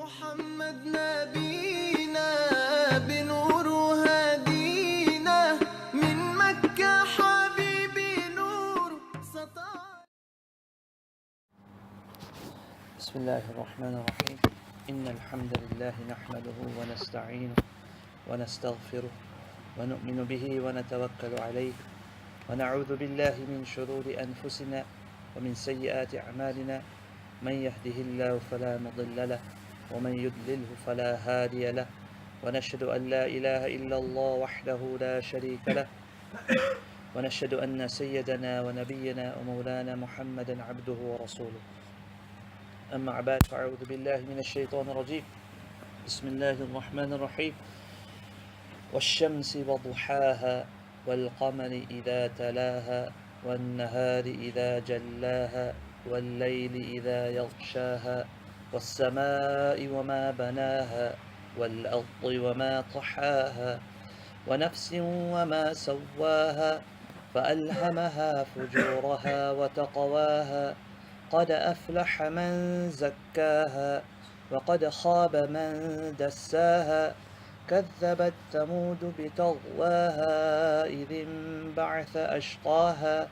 محمد نبينا بنور هدينا من مكة حبيبي نور سطع. بسم الله الرحمن الرحيم. إن الحمد لله نحمده ونستعينه ونستغفره ونؤمن به ونتوكل عليه ونعوذ بالله من شرور أنفسنا ومن سيئات أعمالنا. من يهده الله فلا مضل له ومن يضلله فلا هادي له ونشهد أن لا إله إلا الله وحده لا شريك له ونشهد أن سيدنا ونبينا ومولانا محمدا عبده ورسوله. أما بعد فأعوذ بالله من الشيطان الرجيم. بسم الله الرحمن الرحيم. والشمس وضحاها والقمر إذا تلاها والنهار إذا جلاها والليل إذا يغشاها والسماء وما بناها والأرض وما طحاها ونفس وما سواها فألهمها فجورها وتقواها. قد أفلح من زكاها وقد خاب من دساها. كذبت ثمود بطغواها إذ انبعث أشقاها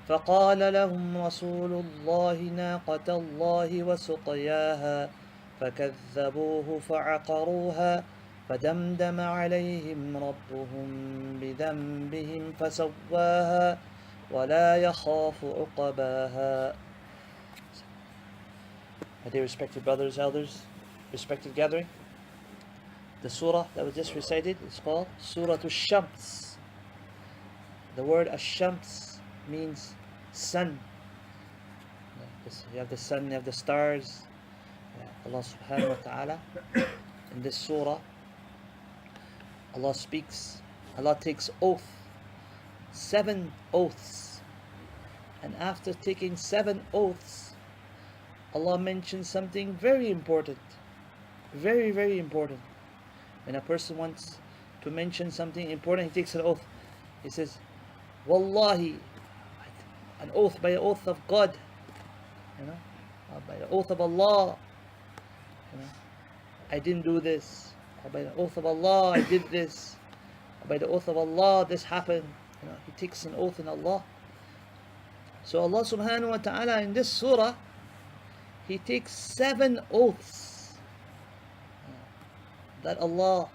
فقال لهم رسول الله ناقة الله وسقياها فكذبوه فعقروها فدمدم عليهم ربهم بذنبهم فسواها ولا يخاف عقباها. My dear respected brothers, elders, respected gathering, the surah that was just recited is called Surah Ash-Shams. The word Ash-Shams means sun. You have the sun, you have the stars. Allah subhanahu wa ta'ala, in this surah, Allah speaks, Allah takes oath, 7 oaths. And after taking 7 oaths, Allah mentions something very important. Very, very important. When a person wants to mention something important, he takes an oath. He says, Wallahi, an oath by the oath of God, by the oath of Allah, I didn't do this. Or by the oath of Allah, I did this. Or by the oath of Allah, this happened. He takes an oath in Allah. So Allah subhanahu wa ta'ala in this surah, He takes 7 oaths that Allah,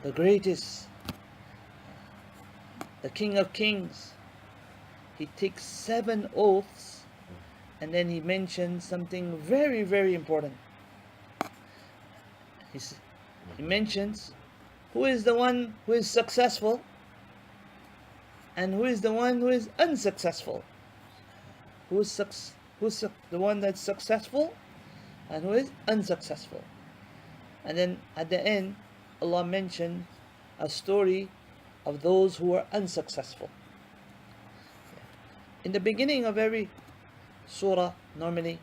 the greatest, the King of Kings, He takes 7 oaths and then He mentions something very, very important. He mentions who is the one who is successful and who is the one who is unsuccessful. Who's the one that's successful and who is unsuccessful. And then at the end, Allah mentioned a story of those who are unsuccessful. In the beginning of every surah, normally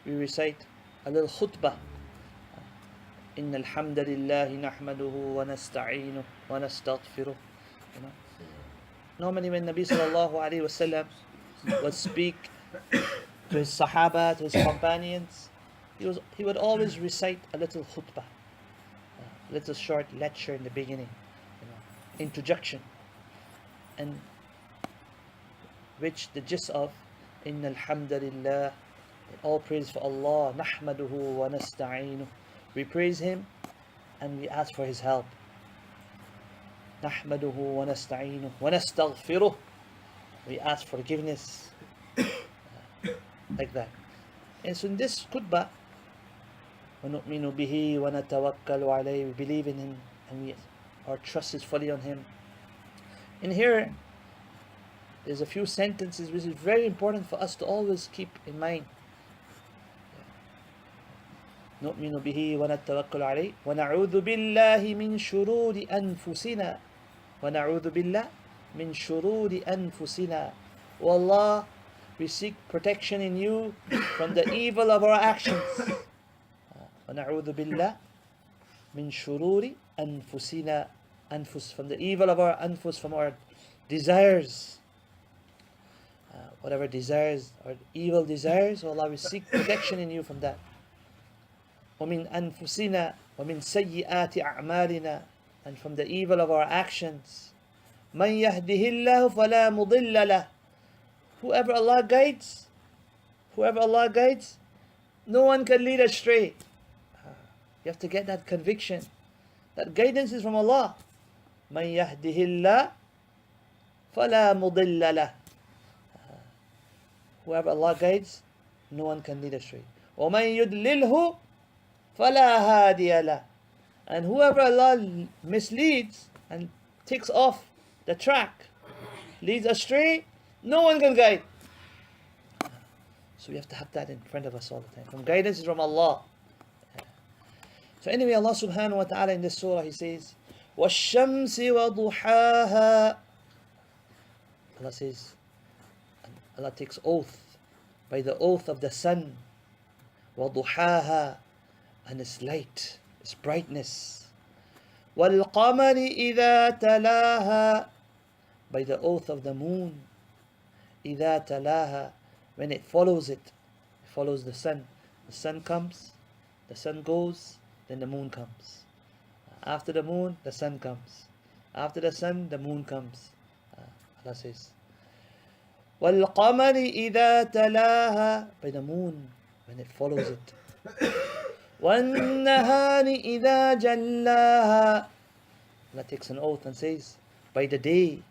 we recite a little khutbah. إن الحمد لله نحمده ونستعينه ونستغفره. Normally when Nabi sallallahu alayhi wasallam would speak to his Sahaba, to his companions, he would always recite a little khutbah, a little short lecture in the beginning, introduction, and which the gist of Inna alhamdulillah, all praise for Allah, nahmaduhu wa nasta'inu, we praise Him and we ask for His help. Nahmaduhu wa nasta'inu wa nastaghfiruh, we ask forgiveness. Like that. And so in this khutbah, وَنُؤْمِنُ بِهِ وَنَتَوَكَّلُ عَلَيْهِ, we believe in Him and our trust is fully on Him. In here, there's a few sentences which is very important for us to always keep in mind. نُؤْمِنُ بِهِ وَنَتَوَكَّلُ عَلَيْهِ وَنَعُوذُ بِاللَّهِ مِنْ شُرُورِ أَنفُسِنَا وَنَعُوذُ بِاللَّهِ مِنْ شُرُورِ أَنفُسِنَا. O Allah, we seek protection in You from the evil of our actions. وَنَعُوذُ بِاللَّهِ مِنْ شُرُورِ أَنفُسِنَا. Anfus, from the evil of our anfus, from our desires. Whatever desires, or evil desires, O Allah, we seek protection in You from that. وَمِنْ أَنفُسِنَا وَمِنْ سَيِّئَاتِ أَعْمَالِنَا, and from the evil of our actions. مَنْ يَهْدِهِ اللَّهُ فَلَا مُضِلَّ لَهُ, whoever Allah guides, no one can lead astray. You have to get that conviction. That guidance is from Allah. مَنْ يَهْدِهِ اللَّهُ فَلَا مُضِلَّ لَهُ, whoever Allah guides, no one can lead astray. وَمَنْ يُدْلِلْهُ فَلَا هَادِيَ لَهُ, and whoever Allah misleads and takes off the track, leads astray, no one can guide. So we have to have that in front of us all the time. From guidance is from Allah. So anyway, Allah subhanahu wa ta'ala in this surah, He says, وَالشَّمْسِ وَضُحَاهَا. Allah says, Allah takes oath by the oath of the sun, وَضُحَاهَا, and its light, its brightness. وَالْقَمَرِ إِذَا تَلَاهَا, by the oath of the moon, إِذَا تَلَاهَا, when it follows the sun. The sun comes, the sun goes, then the moon comes. After the moon, the sun comes. After the sun, the moon comes. Allah says, وَالْقَمَرِ إِذَا تَلَاهَا, by the moon, when it follows it. وَالنَّهَارِ إِذَا جَلَّاهَا, Allah takes an oath and says, by the day,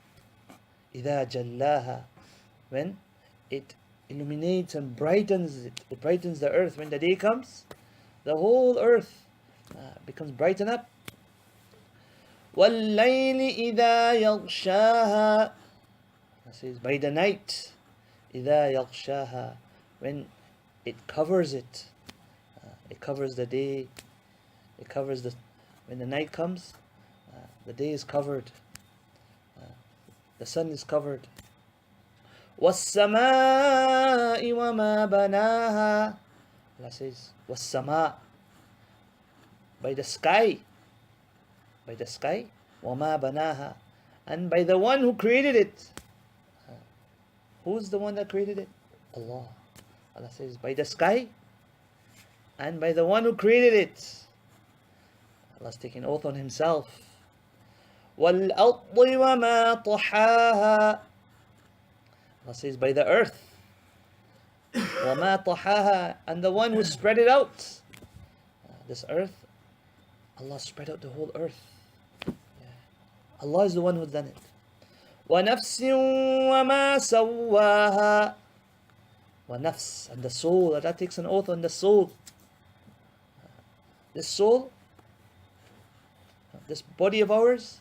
إِذَا جَلَّاهَا, when it illuminates and brightens it. It brightens the earth. When the day comes, the whole earth becomes brightened up. وَاللَّيْلِ إِذَا يَغْشَاهَا, Allah says, by the night, إِذَا يَغْشَاهَا, when it covers it. It covers the day. It covers when the night comes, the day is covered. The sun is covered. وَالسَّمَاءِ وَمَا بَنَاهَا, Allah says, وَالسَّمَاء, by the sky, وَمَا بَنَاهَا, and by the one who created it. Who's the one that created it? Allah. Allah says, by the sky and by the one who created it. Allah's taking oath on Himself. وَالْأَرْضِ وَمَا طَحَاهَا, Allah says, by the earth. وَمَا طَحَاهَا, and the one who spread it out. This earth, Allah spread out the whole earth. Allah is the one who's done it. وَنَفْسٍ وَمَا سَوَّاهَا, وَنَفْس, and the soul. Allah takes an oath on the soul. This soul, this body of ours,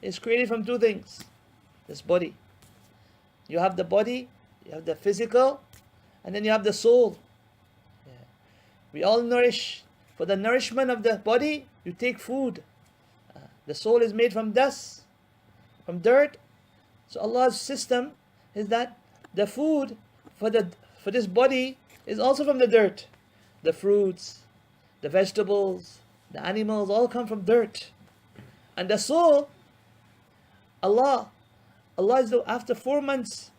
is created from two things. This body. You have the body, you have the physical, and then you have the soul. We all nourish. For the nourishment of the body, you take food. The soul is made from dust, from dirt. So Allah's system is that the food for this body is also from the dirt. The fruits, the vegetables, the animals all come from dirt. And the soul, Allah is after 4 months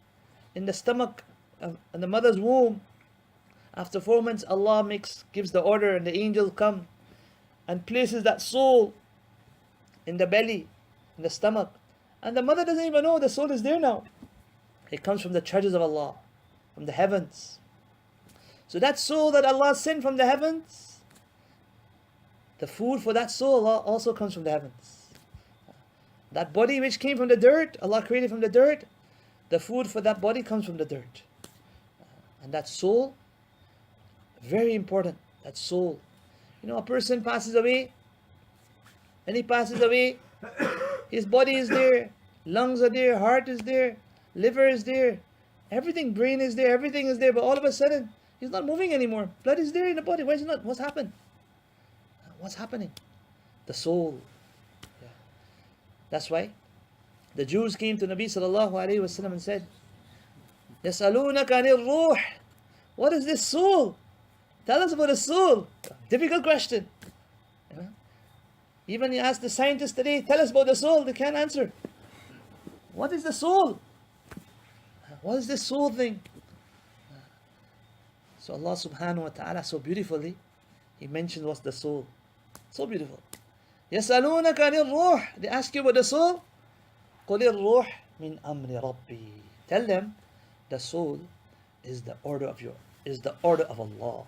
in the stomach of in the mother's womb. After 4 months, Allah gives the order, and the angels come and places that soul in the belly, in the stomach. And the mother doesn't even know the soul is there now. It comes from the treasures of Allah, from the heavens. So that soul that Allah sent from the heavens, the food for that soul also comes from the heavens. That body which came from the dirt, Allah created from the dirt, the food for that body comes from the dirt. And that soul, very important, that soul. You know, a person passes away, and he passes away, his body is there, lungs are there, heart is there, liver is there, everything, brain is there, everything is there, but all of a sudden, he's not moving anymore. Blood is there in the body. Why is it not? What's happened? What's happening? The soul. Yeah. That's why the Jews came to Nabi sallallahu alayhi wa sallam and said, يَسْأَلُونَكَ عَنِ الرُّوحِ, what is this soul? Tell us about the soul. Difficult question. You know? Even you ask the scientists today, tell us about the soul, they can't answer. What is the soul? What is this soul thing? So Allah subhanahu wa ta'ala so beautifully he mentioned what's the soul. So beautiful. يَسْأَلُونَكَ عَنِ الرُّوحِ. They ask you about the soul. قُلِ الرُّوحِ مِنْ أَمْرِ رَبِّي. Tell them the soul is the order of Allah.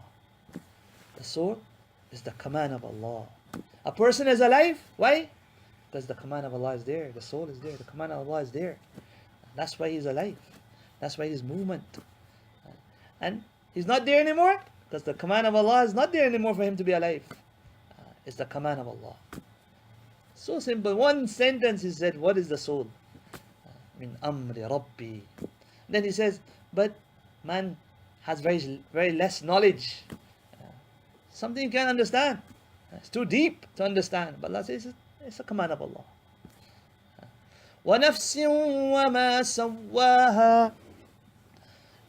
The soul is the command of Allah. A person is alive. Why? Because the command of Allah is there. The soul is there. The command of Allah is there. That's why he's alive. That's why he's movement. And he's not there anymore because the command of Allah is not there anymore for him to be alive. It's the command of Allah. So simple. One sentence he said, what is the soul? Min amri Rabbi. Then he says, but man has very less knowledge. Something you can't understand. It's too deep to understand. But Allah says it's a command of Allah. وَنَفْسٍ وَمَا سَوَّاهَا.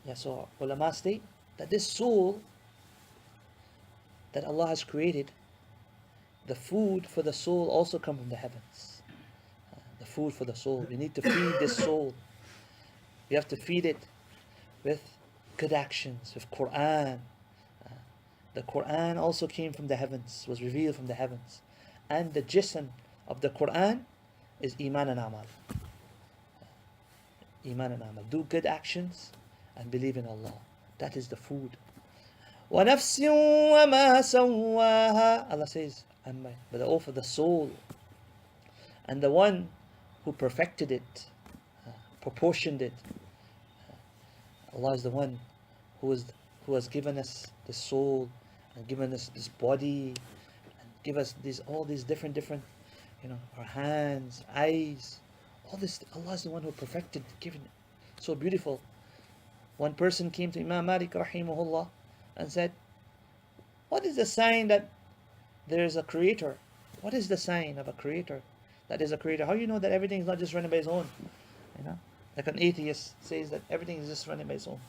Yeah, so ulama state that this soul that Allah has created, the food for the soul also comes from the heavens. The food for the soul. We need to feed this soul. We have to feed it with good actions, with Quran. The Quran also came from the heavens, was revealed from the heavens. And the jism of the Quran is Iman and Amal. Iman and Amal. Do good actions and believe in Allah. That is the food. وَنَفْسٍ وَمَا سَوَّاهَا. Allah says, but the oath of the soul and the one who perfected it, proportioned it. Allah is the one who has given us the soul and given us this body and give us all these different our hands, eyes, all this. Allah is the one who perfected, given it. So beautiful. One person came to Imam Malik rahimahullah and said, what is the sign that there is a creator? What is the sign of a creator? That is a creator. How do you know that everything is not just running by its own? Like an atheist says that everything is just running by its own.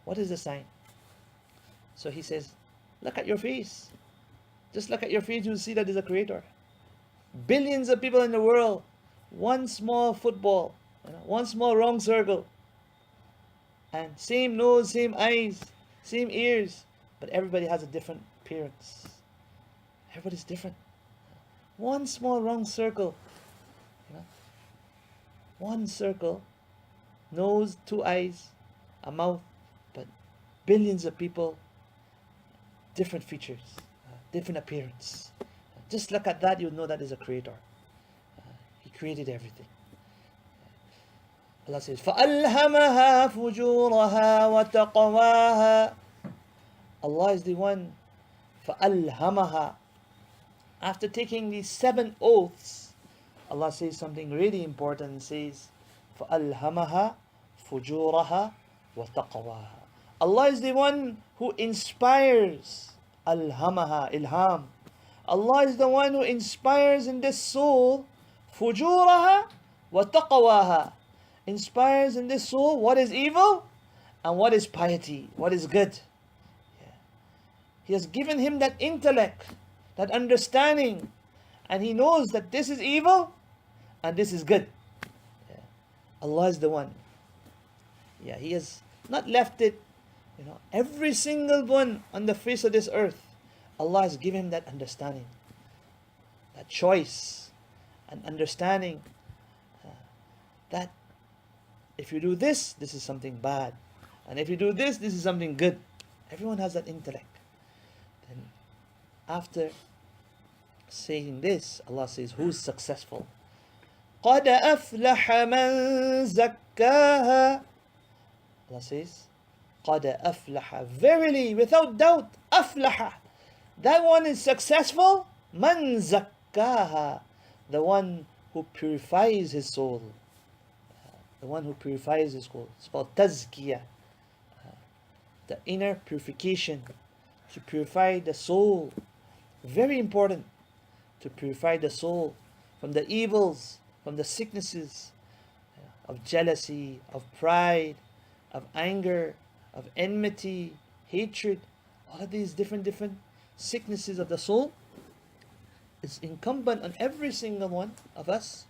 What is the sign? So he says, look at your face. Just look at your face, you'll see that there's a creator. Billions of people in the world, one small football, one small wrong circle, and same nose, same eyes, same ears, but everybody has a different appearance. Everybody's different. One small wrong circle, one circle, nose, two eyes, a mouth, but billions of people, different features, different appearance. Just look at that, you'll know that is a creator. He created everything. Allah says, فَأَلْهَمَهَا فُجُورَهَا وَتَقْوَاهَا. Allah is the one, فَأَلْهَمَهَا. After taking these 7 oaths, Allah says something really important. He says, فَأَلْهَمَهَا فُجُورَهَا وَتَقْوَاهَا. Allah is the one who inspires. Alhamaha, ilham. Allah is the one who inspires in this soul, fujuraha wa taqwaha. Inspires in this soul what is evil and what is piety, what is good. He has given him that intellect, that understanding, and he knows that this is evil and this is good. Allah is the one. He has not left it. Every single one on the face of this earth, Allah has given him that understanding, that choice and understanding that if you do this, this is something bad, and if you do this, this is something good. Everyone has that intellect. Then after saying this, Allah says, who's successful? قَدْ أَفْلَحَ مَنْ زَكَّاهَا. Allah says, قَدْ أَفْلَحَ. Verily, without doubt, أَفْلَحَ. That one is successful. مَنْ زَكَّاهَا. The one who purifies his soul. The one who purifies his soul. It's called tazkiyah. The inner purification. To purify the soul. Very important. To purify the soul from the evils, from the sicknesses of jealousy, of pride, of anger, of enmity, hatred. All of these different sicknesses of the soul. It's incumbent on every single one of us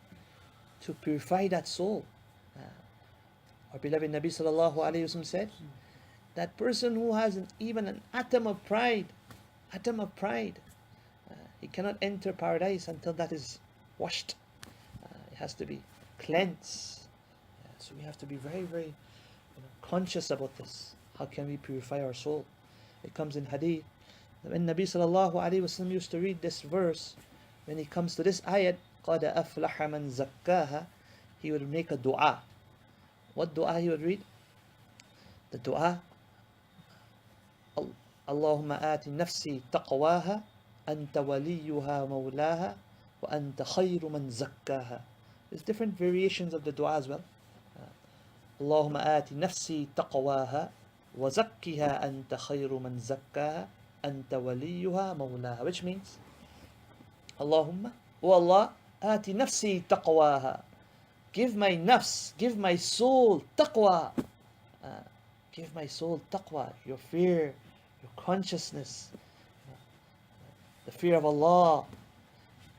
to purify that soul. Our beloved Nabi sallallahu alayhi wa sallam said, that person who has even an atom of pride atom of pride. He cannot enter paradise until that is washed. It has to be cleansed. So we have to be very, very conscious about this. How can we purify our soul? It comes in hadith. When Nabi sallallahu alayhi wasallam used to read this verse, when he comes to this ayat, قَدَ أَفْلَحَ مَنْ زَكَّاهَا, he would make a dua. What dua he would read? The dua, Allahumma ati nafsi taqwaha, anta waliyuha mawlaha, wa anta khayru man zakkaha. There's different variations of the dua as well. Allahumma ati nafsi taqwaha, wa zakkiha anta khayru man zakkaha, anta waliyuha mawlaha. Which means, Allahumma, O Allah, ati nafsi taqwaha. Give my nafs, give my soul taqwa. Give my soul taqwa, your fear, your consciousness, the fear of Allah,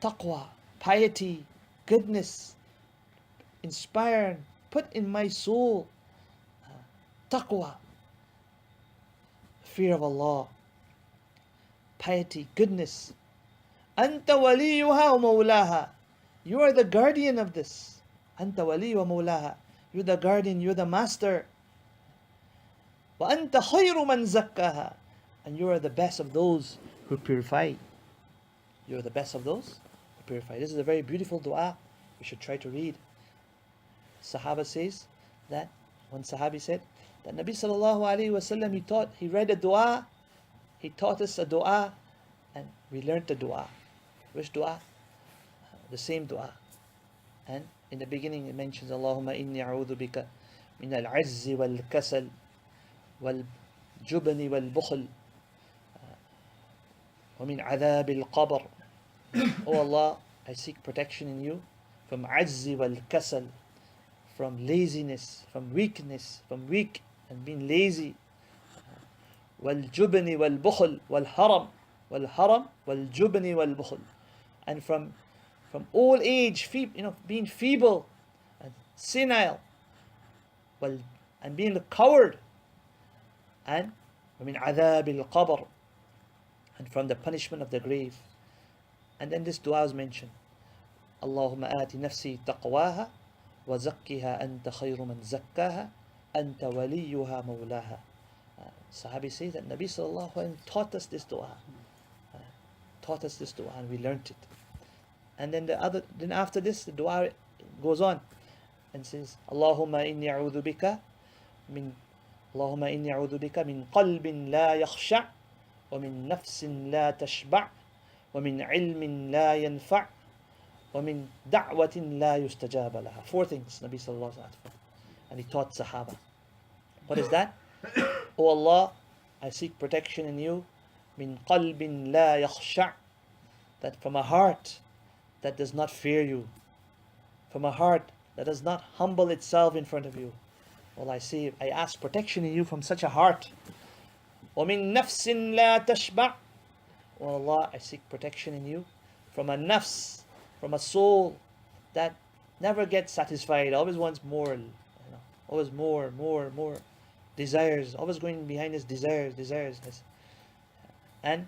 taqwa, piety, goodness. Inspire, put in my soul taqwa, fear of Allah, piety, goodness. Anta waliyuha wa mawlaha. You are the guardian of this. Anta waliyuha wa mawlaha. You're the guardian, you're the master. Wa anta khayru man zakkaha. And you are the best of those who purify. You are the best of those who purify. This is a very beautiful dua. We should try to read. Sahaba says that one Sahabi said that Nabi sallallahu alaihi wasallam he read a dua, he taught us a dua, and we learned the dua. Which dua? The same dua. And in the beginning it mentions Allahumma inni a'udhu bika min al-'azzi wal-kasal wal-jubni wal-bukhl wa min 'adhab al-qabr. Oh Allah, I seek protection in you from 'azzi wal-kasal, from laziness, from weakness, from weak and being lazy. Wal-jubni wal-bukhl wal-haram wal-jubni wal-bukhl. And from old age, being feeble and senile, and being a coward, and min adhab al-qabr, and from the punishment of the grave. And then this dua is mentioned. Allahumma ati nafsi taqwaha, wa zakkiha anta khayru man zakkaha, anta waliyuha mawlaha. Sahabi says that Nabi sallallahu alaihi wasallam taught us this dua. And we learnt it. And then after this, the dua goes on and says, Allahumma inni a'udhu bika min qalbin la yakhsha' wa min nafsin la tashba' wa min ilmin la yanfa' wa min da'watin la yustajaba laha. 4 things Nabi sallallahu alaihi wasallam. And he taught Sahaba. What is that? O Allah, I seek protection in you min qalbin la yakhsha', that from a heart that does not fear you, from a heart that does not humble itself in front of you. Well, I ask protection in you from such a heart. وَمِن نَفْسٍ لَا تَشْبَعْ. Oh Allah, I seek protection in you from a nafs, from a soul that never gets satisfied, always wants more, always more, desires, always going behind his desires. And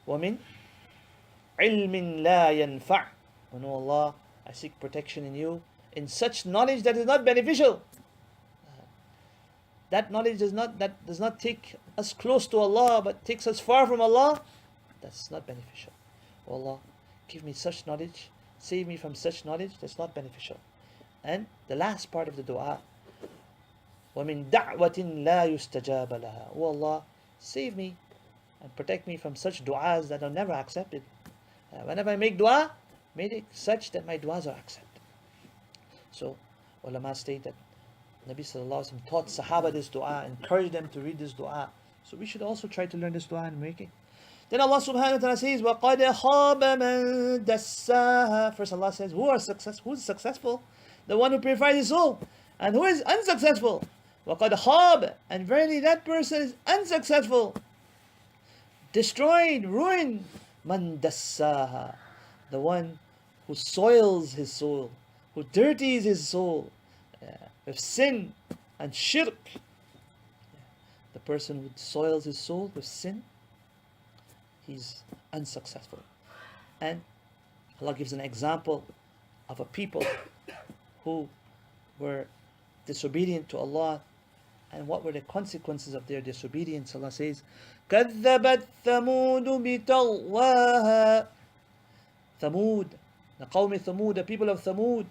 وَمِن عِلْمٍ لَا يَنْفَعْ. Oh Allah, I seek protection in you in such knowledge that is not beneficial. That knowledge does not take us close to Allah, but takes us far from Allah. That's not beneficial. Oh Allah, give me such knowledge, save me from such knowledge that's not beneficial. And the last part of the dua, وَمِن دَعْوَةٍ لَا يُسْتَجَابَ لَهَا. Oh Allah, save me and protect me from such du'as that are never accepted. Whenever I make dua, make it such that my du'as are accepted. So, ulama state that Nabi sallallahu alaihi wasallam taught Sahaba this dua, encouraged them to read this dua. So we should also try to learn this dua and make it. Then Allah subhanahu wa ta'ala says, وَقَدْ خَابَ مَن دَسَّاهَا. First Allah says, who's successful? The one who purifies his soul. And who is unsuccessful? وَقَدْ خَابَ. And verily that person is unsuccessful, destroyed, ruined. مَن دَسَّاهَا. The one who soils his soul, who dirties his soul with sin and shirk. The person who soils his soul with sin he's unsuccessful. And Allah gives an example of a people who were disobedient to Allah, and what were the consequences of their disobedience. Allah says, كَذَّبَتْ ثَمُودُ بِطَغْوَاهَا. Thamud, the Qawm Thamud, the people of Thamud,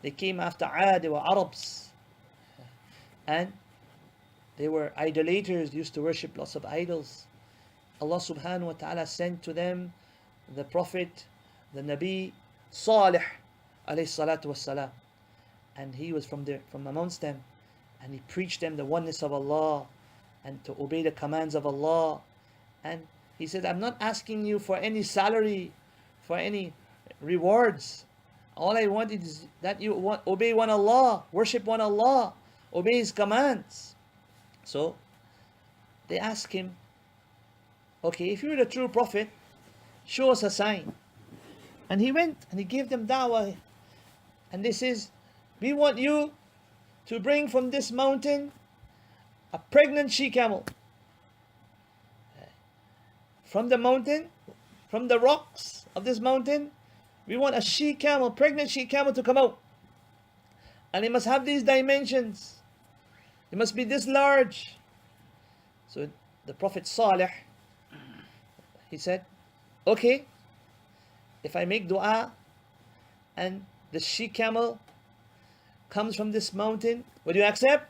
they came after Ad, they were Arabs, and they were idolaters, they used to worship lots of idols. Allah subhanahu wa ta'ala sent to them the Prophet, the Nabi Salih alayhi salatu wassalam, and he was from amongst them, and he preached them the oneness of Allah and to obey the commands of Allah. And he said, I'm not asking you for any salary, for any rewards. All I want is that you obey one Allah, worship one Allah, obey His commands. So they asked him, okay, if you're the true prophet, show us a sign. And he went and he gave them da'wah. And they says, we want you to bring from this mountain a pregnant she-camel. From the mountain, from the rocks of this mountain, we want a she-camel, pregnant she-camel to come out. And it must have these dimensions. It must be this large. So the Prophet Salih, he said, okay, if I make dua and the she-camel comes from this mountain, will you accept?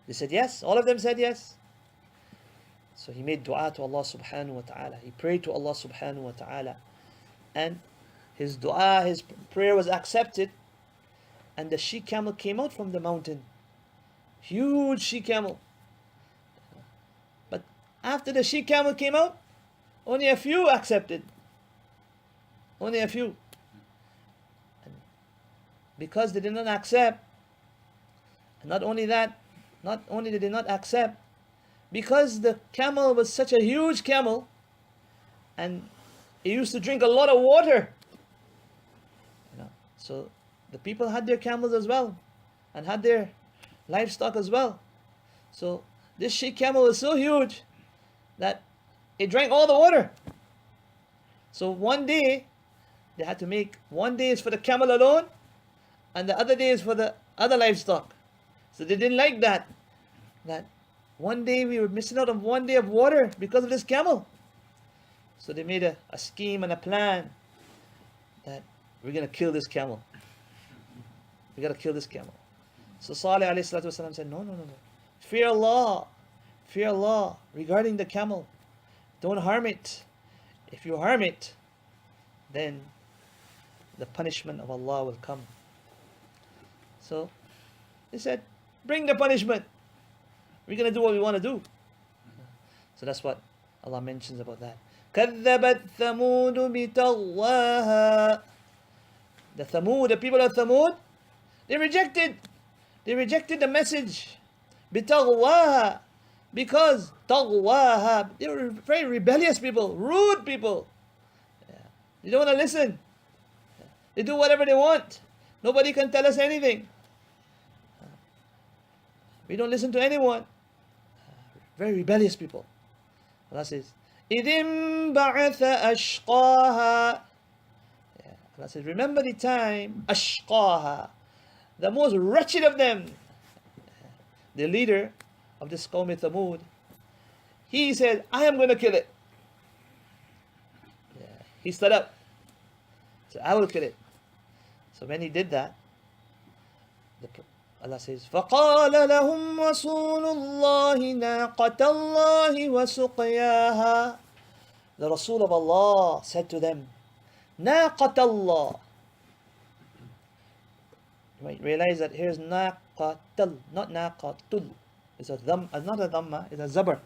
They said yes. All of them said yes. So he made dua to Allah subhanahu wa ta'ala. He prayed to Allah subhanahu wa ta'ala. And his dua, his prayer was accepted. And the she-camel came out from the mountain. Huge she-camel. But after the she-camel came out, only a few accepted. Only a few. And because they did not accept, and not only that, not only did they not accept, because the camel was such a huge camel, and it used to drink a lot of water. So the people had their camels as well, and had their livestock as well. So this she-camel was so huge that it drank all the water. So one day, they had to make, one day is for the camel alone, and the other day is for the other livestock. So they didn't like that one day we were missing out on one day of water because of this camel. So they made a scheme and a plan that we're going to kill this camel. We got to kill this camel. So Salih alayhi salatu wasalam said, no. Fear Allah regarding the camel. Don't harm it. If you harm it, then the punishment of Allah will come. So they said, bring the punishment. We're going to do what we want to do. So that's what Allah mentions about that. كَذَّبَتْ ثَمُودُ بِطَغْوَاهَا. The Thamud, the people of Thamud, they rejected the message. بِطَغْوَاهَا. Because طَغْوَاهَا, they were very rebellious people, rude people. They don't want to listen. They do whatever they want. Nobody can tell us anything. We don't listen to anyone. Very rebellious people. Allah says, إِذِ انبَعَثَ أَشْقَاهَا. Allah says, remember the time, أَشْقَاهَا, the most wretched of them, the leader of this Qawm Thamud, he said, I am going to kill it. He stood up. He said, I will kill it. So when he did that, Allah says, فَقَالَ لَهُمْ رَسُولُ اللَّهِ نَاقَةَ اللَّهِ وَسُقْيَاهَا. The Rasul of Allah said to them, نَاقَةَ اللَّهِ. You might realize that here's نَاقَةَ, not نَاقَةُ. It's a dhamma, not a dhamma, it's a zabar.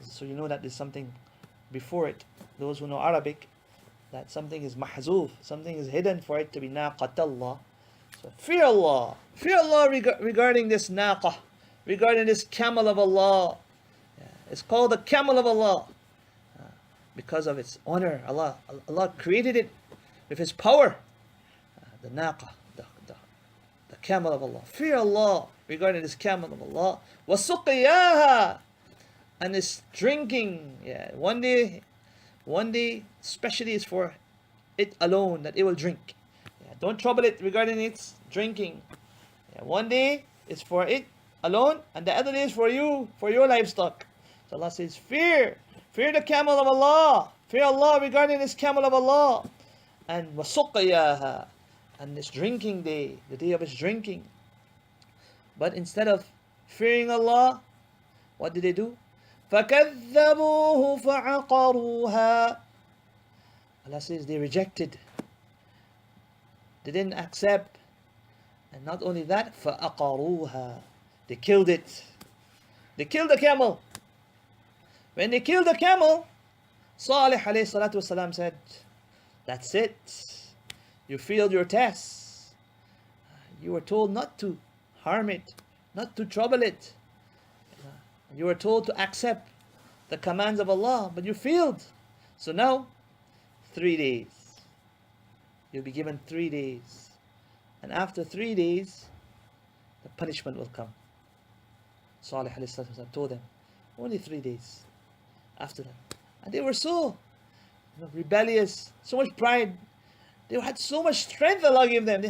So you know that there's something before it. Those who know Arabic, that something is mahzoof, something is hidden for it to be نَاقَةَ اللَّهِ. So fear Allah regarding this naqah, regarding this camel of Allah. It's called the camel of Allah because of its honor. Allah created it with His power. The naqah, the camel of Allah. Fear Allah regarding this camel of Allah. وَسُقِيَاهَا. and it's drinking. Yeah, one day, especially is for it alone, that it will drink. Yeah, don't trouble it regarding its drinking. Yeah, one day is for it alone, and the other day is for you, for your livestock. So Allah says, fear the camel of Allah, fear Allah regarding this camel of Allah, and wasuqiyaha, and this drinking day, the day of its drinking. But instead of fearing Allah, what did they do? فَكَذَّبُوهُ فَعَقَرُوهَا. Allah says they rejected. They didn't accept. And not only that, فَأَقَرُوهَا. They killed it. They killed the camel. When they killed the camel, Salih alayhi salatu wasalam said, that's it. You failed your test. You were told not to harm it, not to trouble it. You were told to accept the commands of Allah, but you failed. So now, 3 days. You'll be given 3 days. And after 3 days, the punishment will come. Salih alayhi salatu wasalam told them, only 3 days after that. And they were so rebellious, so much pride. They had so much strength Allah gave them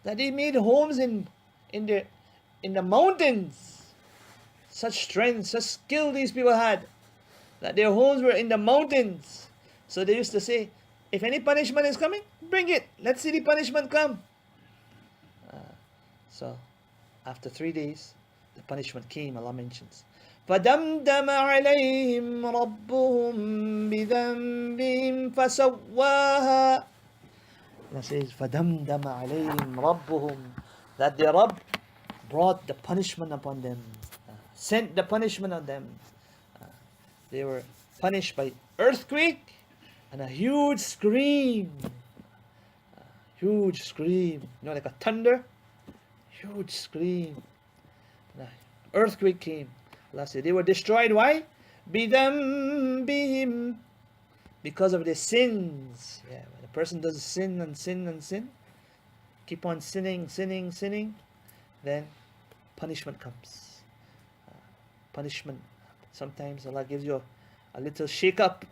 that they made homes in the mountains. Such strength, such skill these people had, that their homes were in the mountains. So they used to say, if any punishment is coming, bring it. Let's see the punishment come. So after 3 days, the punishment came. Allah mentions, فَدَمْدَمَ عَلَيْهِمْ رَبُّهُمْ بِذَنْبِهِمْ فَسَوَّاهَا. Allah says, فَدَمْدَمَ عَلَيْهِمْ رَبُّهُمْ, that their Rabb brought the punishment upon them, sent the punishment on them. They were punished by earthquake and a huge scream. Huge scream. Like a thunder. Huge scream. And earthquake came. Allah said they were destroyed. Why? بِذَنْبِهِمْ, because of their sins. Yeah, when a person does sin and sin and sin, keep on sinning, then punishment comes. Punishment. Sometimes Allah gives you a little shake up.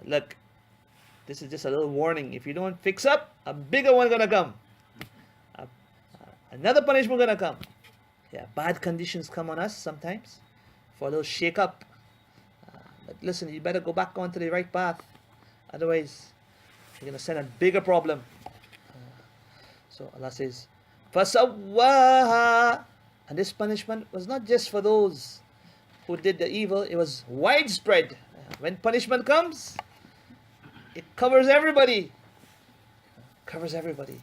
Look, this is just a little warning. If you don't fix up, a bigger one gonna come. Another punishment gonna come. Yeah, bad conditions come on us sometimes for a little shake up. But listen, you better go back onto the right path. Otherwise, you're gonna send a bigger problem. So Allah says, فَسَوَّاهَا. And this punishment was not just for those who did the evil, it was widespread. When punishment comes, it covers everybody. Covers everybody.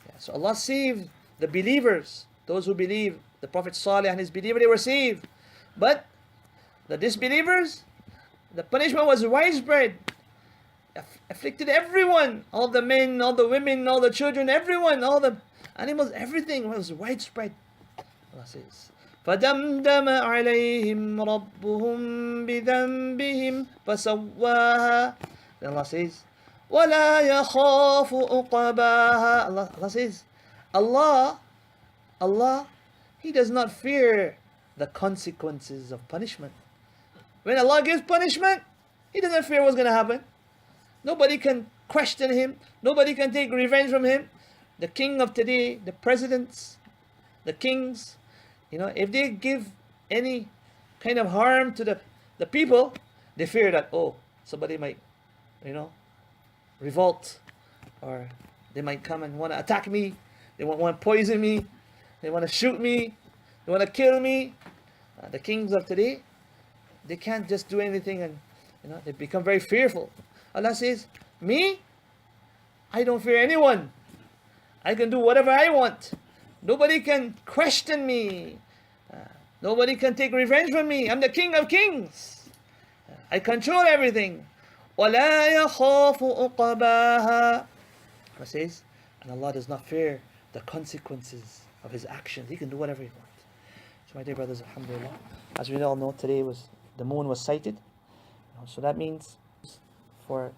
Yeah, so Allah saved the believers, those who believe. The Prophet Salih and his believer, they were saved. But the disbelievers, the punishment was widespread. Afflicted everyone, all the men, all the women, all the children, everyone, all the animals, everything was widespread. Allah says, فَدَمْدَمَ عَلَيْهِمْ رَبُّهُمْ بِذَنْبِهِمْ فَسَوَّاهَا. Then Allah says, وَلَا يَخَافُ عُقْبَاهَا. Allah says, Allah, He does not fear the consequences of punishment. When Allah gives punishment, He doesn't fear what's going to happen. Nobody can question Him. Nobody can take revenge from Him. The king of today, the presidents, the kings, if they give any kind of harm to the people, they fear that, somebody might, revolt, or they might come and want to attack me. They want to poison me. They want to shoot me. They want to kill me. The kings of today, they can't just do anything, and they become very fearful. Allah says, me, I don't fear anyone. I can do whatever I want. Nobody can question me. Nobody can take revenge from me. I'm the King of Kings. I control everything. وَلَا يَخَافُ عُقْبَاهَا. Allah says, and Allah does not fear the consequences of His actions. He can do whatever He wants. So my dear brothers, alhamdulillah, as we all know, today the moon was sighted. So that means for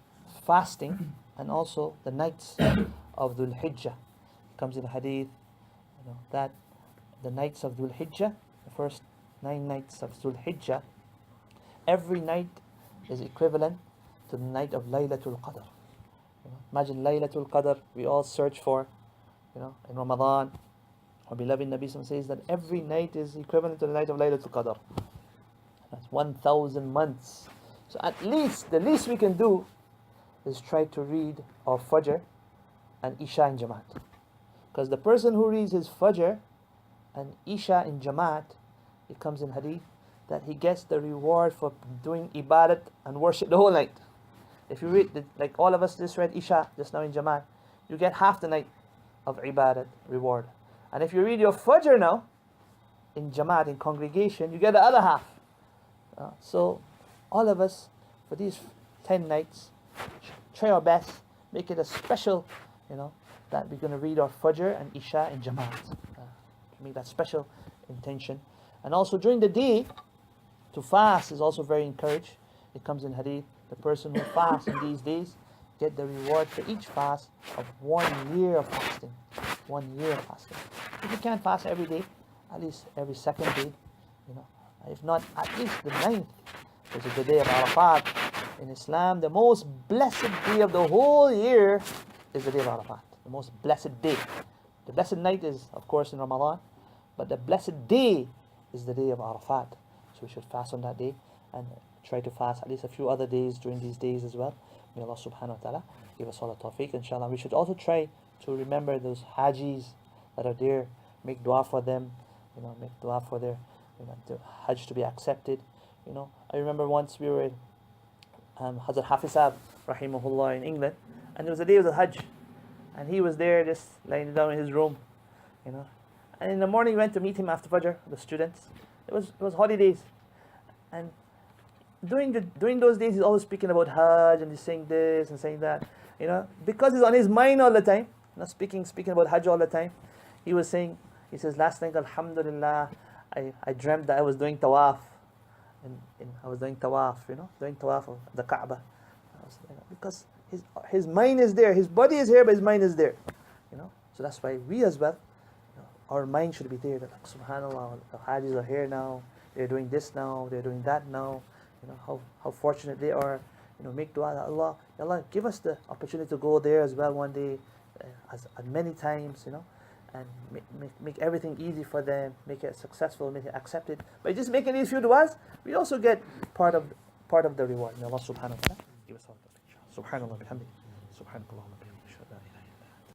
fasting and also the nights of Dhul Hijjah. It comes in the hadith, that the nights of Dhul Hijjah, the first 9 nights of Dhul Hijjah, every night is equivalent to the night of Laylatul Qadr. Imagine Laylatul Qadr, we all search for, in Ramadan. Our beloved Nabi says that every night is equivalent to the night of Laylatul Qadr. That's 1,000 months. So at least, the least we can do is try to read our Fajr and Isha in Jamaat. Because the person who reads his Fajr and Isha in Jamaat, it comes in Hadith, that he gets the reward for doing ibadat and worship the whole night. If you read, like all of us just read Isha just now in Jamaat, you get half the night of ibadat reward. And if you read your Fajr now, in Jamaat, in congregation, you get the other half. So, all of us, for these 10 nights, try our best, make it a special, that we're going to read our Fajr and Isha in Jamaat. Make that special intention. And also during the day, to fast is also very encouraged. It comes in Hadith, the person who fasts in these days get the reward for each fast of 1 year of fasting. 1 year of fasting. If you can't fast every day, at least every second day, if not at least the 9th, which is the day of Arafat. In Islam, the most blessed day of the whole year is the day of Arafat. The most blessed day. The blessed night is, of course, in Ramadan, but the blessed day is the day of Arafat. So we should fast on that day and try to fast at least a few other days during these days as well. May Allah subhanahu wa ta'ala give us all the tawfiq, inshallah. We should also try to remember those hajis that are there, make dua for them, make dua for their hajj to be accepted. I remember once we were in Hazrat Hafiz Saab, rahimahullah, in England, and it was the day of the hajj, and he was there just lying down in his room, and in the morning we went to meet him after Fajr, the students. It was holidays, and during those days he's always speaking about hajj, and he's saying this and saying that, because it's on his mind all the time, not speaking about hajj all the time. He says, last night, alhamdulillah, I dreamt that I was doing tawaf, and I was doing tawaf, doing tawaf of the Kaaba. Because his mind is there, his body is here, but his mind is there. So that's why we as well, our mind should be there. That, like, subhanallah, the Hajis are here now, they're doing this now, they're doing that now. How fortunate they are. Make dua that Allah give us the opportunity to go there as well one day, as many times, and make everything easy for them, make it successful, make it accepted. By just making these few duas, we also get part of the reward. May Allah subhanahu wa ta'ala give us all the. Subhanallah bihamdi. Subhanakallah.